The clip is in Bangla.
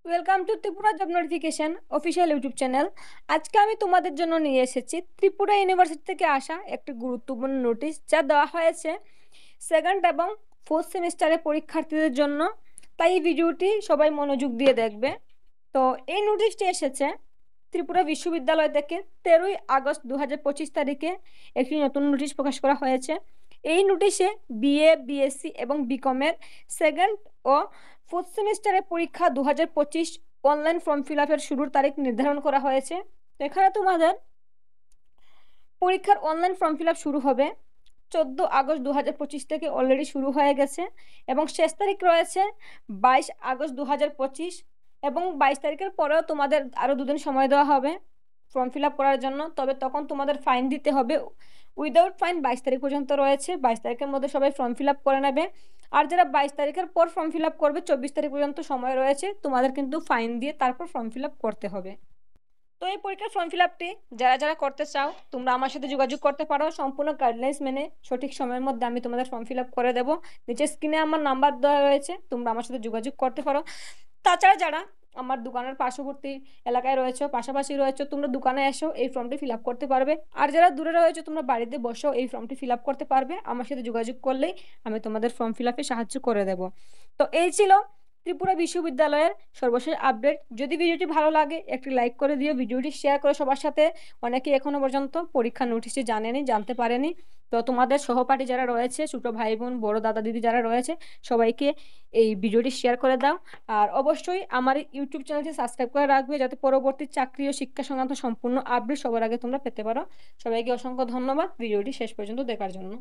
Welcome to Tripura job notification official YouTube channel. আজকে আমি তোমাদের জন্য নিয়ে এসেছি ত্রিপুরা ইউনিভার্সিটি থেকে আসা একটি গুরুত্বপূর্ণ নোটিশ, যা দেওয়া হয়েছে সেকেন্ড এবং ফোর্থ সেমিস্টারের পরীক্ষার্থীদের জন্য। তাই এই ভিডিওটি সবাই মনোযোগ দিয়ে দেখবে। তো এই নোটিশটি এসেছে ত্রিপুরা বিশ্ববিদ্যালয় থেকে 13ই আগস্ট 2025 তারিখে একটি নতুন নোটিশ প্রকাশ করা হয়েছে। এই নোটিশে বিএ, বিএসসি এবং বিকমের সেকেন্ড ও ফোর্থ সেমিস্টারের পরীক্ষা 2025 অনলাইন ফর্ম ফিল আপের শুরুর তারিখ নির্ধারণ করা হয়েছে। তো এখানে তোমাদের পরীক্ষার অনলাইন ফর্ম ফিল আপ শুরু হবে 14 আগস্ট 2025 থেকে, অলরেডি শুরু হয়ে গেছে এবং শেষ তারিখ রয়েছে 22 আগস্ট 2025। এবং 22 তারিখের পরেও তোমাদের আরও দুদিন সময় দেওয়া হবে ফর্ম ফিল আপ করার জন্য। তবে তখন তোমাদের ফাইন দিতে হবে। উইদাউট ফাইন 22 তারিখ পর্যন্ত রয়েছে। 22 তারিখের মধ্যে সবাই ফর্ম ফিল আপ করে নেবে। আর যারা 22 তারিখের পর ফর্ম ফিল আপ করবে, 24 তারিখ পর্যন্ত সময় রয়েছে, তোমাদের কিন্তু ফাইন দিয়ে তারপর ফর্ম ফিল আপ করতে হবে। তো এই পরীক্ষার ফর্ম ফিল আপটি যারা যারা করতে চাও, তোমরা আমার সাথে যোগাযোগ করতে পারো। সম্পূর্ণ গাইডলাইন্স মেনে সঠিক সময়ের মধ্যে আমি তোমাদের ফর্ম ফিল আপ করে দেবো। নিচে স্ক্রিনে আমার নাম্বার দেওয়া রয়েছে, তোমরা আমার সাথে যোগাযোগ করতে পারো। তাছাড়া যারা আমার দোকানের পার্শ্ববর্তী এলাকায় রয়েছে, পাশাপাশি রয়েছে, তোমরা দোকানে এসো এই ফর্মটি ফিল আপ করতে পারবে। আর যারা দূরে রয়েছে, তোমরা বাড়িতে বসেও এই ফর্মটি ফিল আপ করতে পারবে। আমার সাথে যোগাযোগ করলেই আমি তোমাদের ফর্ম ফিল আপে সাহায্য করে দেব। তো এই ছিল ত্রিপুরা বিশ্ববিদ্যালয়ের সর্বশেষ আপডেট। যদি ভিডিওটি ভালো লাগে একটি লাইক করে দিও, ভিডিওটি শেয়ার করে সবার সাথে। অনেকে এখনো পর্যন্ত পরীক্ষা নোটিশটি জানতে পারেনি। তো তোমাদের সহপাঠী যারা রয়েছে, ছোট ভাই বোন, বড় দাদা দিদি যারা রয়েছে, সবাইকে এই ভিডিওটি শেয়ার করে দাও। আর অবশ্যই আমার ইউটিউব চ্যানেলটি সাবস্ক্রাইব করে রাখবে, যাতে পরবর্তী চাকরি ও শিক্ষা সংক্রান্ত সম্পূর্ণ আপডেট সবার আগে তোমরা পেতে পারো। সবাইকে অসংখ্য ধন্যবাদ ভিডিওটি শেষ পর্যন্ত দেখার জন্য।